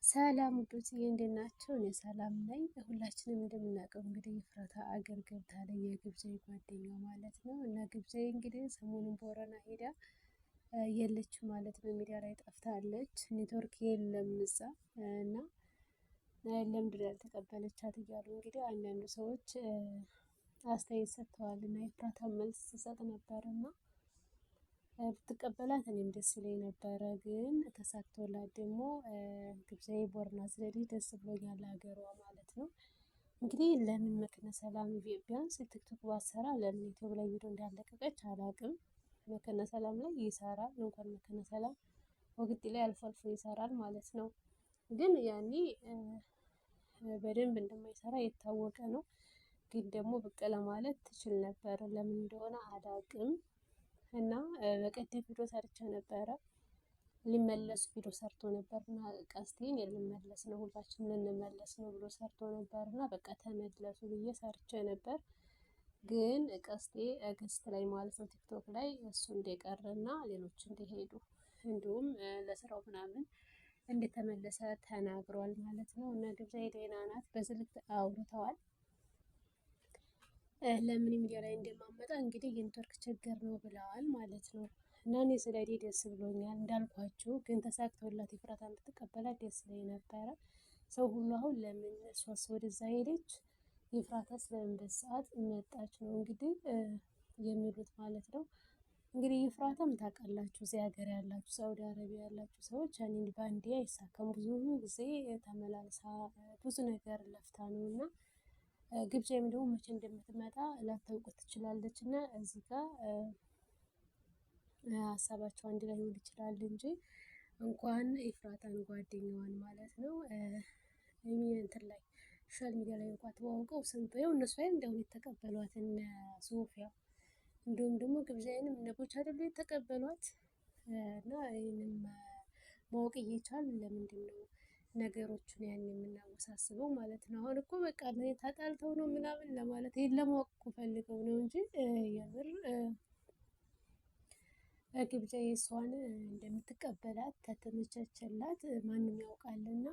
ሰላም ውዶችዬ እንዴት ናቸው? እኔ ሰላም ነኝ። ሁላችንም እንደምናውቀው እንግዲህ ኤፍራታ አገር ገብታለች የግብዣ ጓደኛው ማለት ነው። እና ግብዣ እንግዲህ ሰሞኑን ቦረና ሄዳ የለችም ማለት ነው። ሚዲያ ላይ ጠፍታለች። ኔትወርክ የለም እዛ እና ለምንድን ነው ያልተቀበለቻት እያሉ እንግዲህ አንዳንዱ ሰዎች አስተያየት ሰጥተዋል። እና ኤፍራታ መልስ ትሰጥ ነበር እና ብትቀበላት እኔም ደስ ይለኝ ነበረ። ግን ተሳክቶላት ደግሞ ግብዣዬ ቦረና ስለሄደች ደስ ብሎኛል ሀገሯ ማለት ነው። እንግዲህ ለምን መክነ ሰላም ቢያንስ ቲክቶክ ባትሰራ ለምን ዩቲዩብ ላይ ቪዲዮ እንዳለቀቀች አላውቅም። መከነ ሰላም ላይ ይሰራል እንኳን መከነ ሰላም ወግዲ ላይ አልፎ አልፎ ይሰራል ማለት ነው። ግን ያኔ በደንብ እንደማይሰራ የታወቀ ነው። ግን ደግሞ ብቅ ለማለት ትችል ነበር። ለምን እንደሆነ አላውቅም። እና በቀደም ቪዲዮ ሰርቼ ነበረ። ሊመለስ ቪዲዮ ሰርቶ ነበር እና ቀስቴን ልመለስ ነው ሁላችንም ልንመለስ ነው ብሎ ሰርቶ ነበር እና በቃ ተመለሱ ብዬ ሰርቼ ነበር። ግን ቀስቴ ገስት ላይ ማለት ነው ቲክቶክ ላይ እሱ እንደቀረና ሌሎች እንደሄዱ እንዲሁም ለስራው ምናምን እንደተመለሰ ተናግሯል ማለት ነው። እና ግብዣ ደህና ናት። በስልክ አውርተዋል። ለምን ሚዲያ ላይ እንደማመጣ እንግዲህ የኔትወርክ ችግር ነው ብለዋል ማለት ነው። እና እኔ ስለሄደ ደስ ብሎኛል እንዳልኳችሁ። ግን ተሳክቶላት ኤፍራታ እንድትቀበላት ደስ ይለኝ ነበረ። ሰው ሁሉ አሁን ለምን እሷስ ወደዛ ሄደች ኤፍራታስ ለምን በሰዓት መጣች ነው እንግዲህ የሚሉት ማለት ነው። እንግዲህ ኤፍራታም ታውቃላችሁ እዚህ ሀገር ያላችሁ ሳውዲ አረቢያ ያላችሁ ሰዎች እኔ ባንዴ አይሳካም። ብዙ ጊዜ ተመላልሳ ብዙ ነገር ለፍታ ነው እና ግብዣም ደግሞ መቼ እንደምትመጣ ላታውቅ ትችላለች። እና እዚህ ጋር ሀሳባቸው አንድ ላይ ሊሆን ይችላል እንጂ እንኳን ኤፍራታን ጓደኛዋን ማለት ነው እንትን ላይ ሶሻል ሚዲያ ላይ እንኳን ተዋውቀው ስንት ያው እነሱ ላይ እንደውም የተቀበሏት እነ ሶፊያ እንዲሁም ደግሞ ግብዣዬንም እነ ቦቻ አይደሉ የተቀበሏት። እና ይህንም ማወቅ እየቻልን ለምንድን ነው ነገሮችን ያን የምናወሳስበው ማለት ነው። አሁን እኮ በቃ ተጣልተው ነው ምናምን ለማለት ይሄን ለማወቅ እኮ ፈልገው ነው እንጂ የምር ግብዣዬ እሷን እንደምትቀበላት ተተመቻቸላት ማንም ያውቃልና።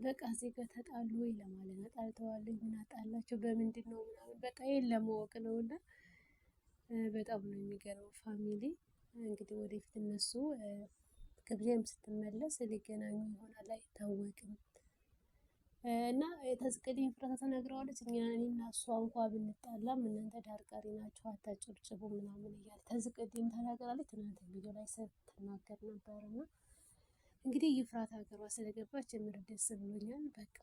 በቃ እዚህ ጋር ተጣሉ ወይ ለማለት ተጣልተዋል ምን አጣላቸው በምንድን ነው ምናምን በቃ ይሄን ለማወቅ ነው። እና በጣም ነው የሚገርመው ፋሚሊ እንግዲህ ወደፊት እነሱ ግብዣም ስትመለስ ሊገናኙ ይሆናል አይታወቅም። እና ተዝቅድኝ ኤፍራታ ተናግረዋለች እኔና እሷ እንኳን ብንጣላም እናንተ ዳር ቀሪ ናችሁ አታጨብጭቡ ምናምን እያለ ተዝቅድኝ ተናግራለች። ትናንት ቪዲዮ ላይ ስትናገር ነበር። እና እንግዲህ ኤፍራታ ሀገሯ ስለገባች የምር ደስ ብሎኛል። በቃ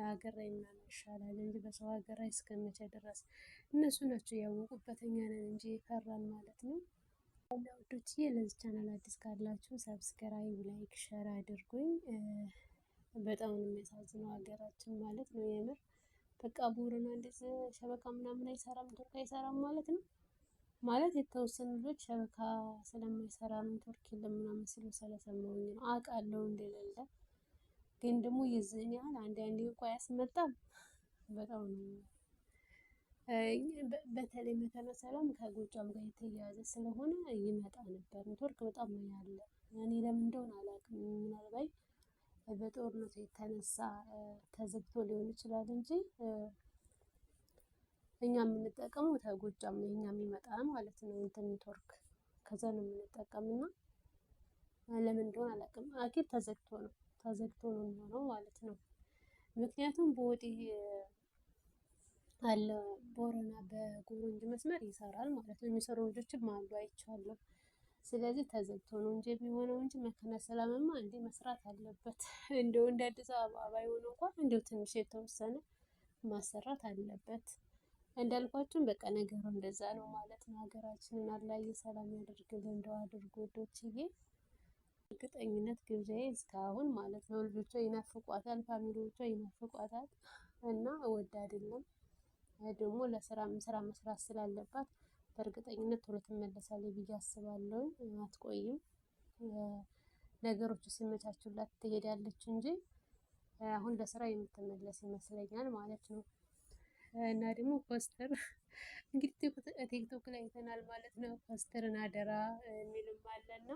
ሀገር ላይ ምናምን ይሻላል እንጂ በሰው ሀገር ላይ እስከመቼ ድረስ እነሱ ናቸው ያወቁበት እኛ ነን እንጂ የፈራን ማለት ነው። እና ውዶችዬ ለዚህ ቻናል አዲስ ካላችሁ ሰብስክራይብ ላይክ ሸር አድርጉኝ። በጣም ነው የሚያሳዝነው ሀገራችን ማለት ነው። የምር በቃ ቦረና እንደዚህ ሸበካ ምናምን አይሰራም ኔትወርክ አይሰራም ማለት ነው። ማለት የተወሰኑ ልጆች ሸበካ ስለማይሰራ ነው ኔትወርክ የለም ምናምን ሲሉ ስለሰማሁኝ ነው። አውቃለሁ እንደሌለ ግን ደግሞ የዚህን ያህል አንዳንዴ እንኳ አያስመጣም። በጣም ነው በተለይ መከነ ሰላም ከጎጃም ጋር የተያያዘ ስለሆነ ይመጣ ነበር ኔትወርክ በጣም ነው ያለ። እኔ ለምን እንደሆነ አላውቅም። ምናልባት በጦርነቱ የተነሳ ተዘግቶ ሊሆን ይችላል እንጂ እኛ የምንጠቀመው ከጎጃም ነው እኛ የሚመጣ ማለት ነው እንትን ኔትወርክ ከዛ ነው የምንጠቀምና ለምን እንደሆነ አላውቅም። አኪድ ተዘግቶ ነው የሚሆነው ማለት ነው። ምክንያቱም በወዲ አለ ቦረና በጎሮንጅ መስመር ይሰራል ማለት ነው። የሚሰሩ ልጆችም አሉ አይቻለሁ። ስለዚህ ተዘግቶ ነው እንጂ የሚሆነው እንጂ መከነ ሰላምማ እንዴ መስራት አለበት። እንደው እንደ አዲስ አበባ ባይሆን እንኳን እንደው ትንሽ የተወሰነ ማሰራት አለበት። እንዳልኳችሁም በቃ ነገሩ እንደዛ ነው ማለት ነው። ሀገራችንን አላህ ሰላም ያደርግልን እንደው አድርጎ ወዶችዬ። እርግጠኝነት ግብዣዬ እስካሁን ማለት ነው ልጆቿ ይናፍቋታል ፋሚሊዎቿ ይናፍቋታል። እና እወድ አይደለም ደግሞ ስራ መስራት ስላለባት በእርግጠኝነት ቶሎ ትመለሳለች ብዬ አስባለሁ። አትቆይም። ነገሮቹ ሲመቻቹላት ትሄዳለች እንጂ አሁን ለስራ የምትመለስ ይመስለኛል ማለት ነው። እና ደግሞ ፖስተር እንግዲህ ቲክቶክ ላይ አይተናል ማለት ነው። ፖስተርን አደራ የሚልም አለና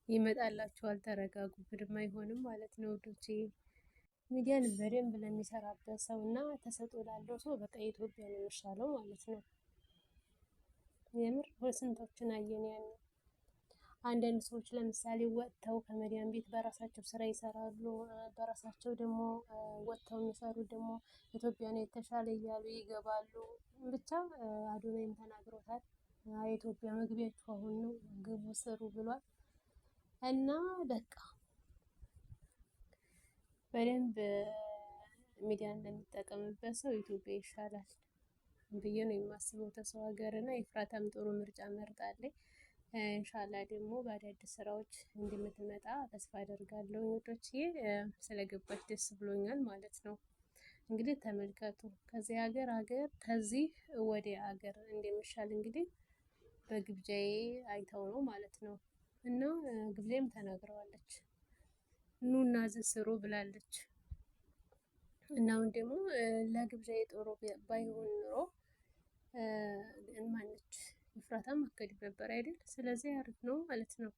ይመጣላችኋል። ተረጋጉ። ምንም አይሆንም ማለት ነው ውዶቼ። ሚዲያን በደንብ ለሚሰራበት ሰው እና ተሰጥኦ ላለው ሰው በቃ የኢትዮጵያ ነው የሚሻለው ማለት ነው። የምር ስንቶችን አየን ያን አንዳንድ ሰዎች ለምሳሌ ወጥተው ከመዲያን ቤት በራሳቸው ስራ ይሰራሉ። በራሳቸው ደግሞ ወጥተው የሚሰሩት ደግሞ ኢትዮጵያ ነው የተሻለ እያሉ ይገባሉ። ብቻ አዶናይም ተናግሮታል። የኢትዮጵያ መግቢያችሁ አሁን ነው፣ ግቡ ስሩ ብሏል። እና በቃ በደንብ ሚዲያ እንደሚጠቀምበት ሰው ኢትዮጵያ ይሻላል ብዬ ነው የማስበው። ተሰው ሀገር እና ኤፍራታም ጥሩ ምርጫ መርጣለች። ኢንሻላ ደግሞ በአዳዲስ ስራዎች እንደምትመጣ ተስፋ አደርጋለሁ። ወዶች ስለገባች ደስ ብሎኛል ማለት ነው። እንግዲህ ተመልከቱ፣ ከዚህ ሀገር ከዚህ ወደ ሀገር እንደሚሻል እንግዲህ በግብዣዬ አይተው ነው ማለት ነው። እና ግብዣም ተናግረዋለች፣ ኑና ዝስሩ ብላለች። እና አሁን ደግሞ ለግብዣዬ ጥሩ ባይሆን ኑሮ ማነች ኤፍራታም አትከድም ነበር አይደል? ስለዚህ አሪፍ ነው ማለት ነው።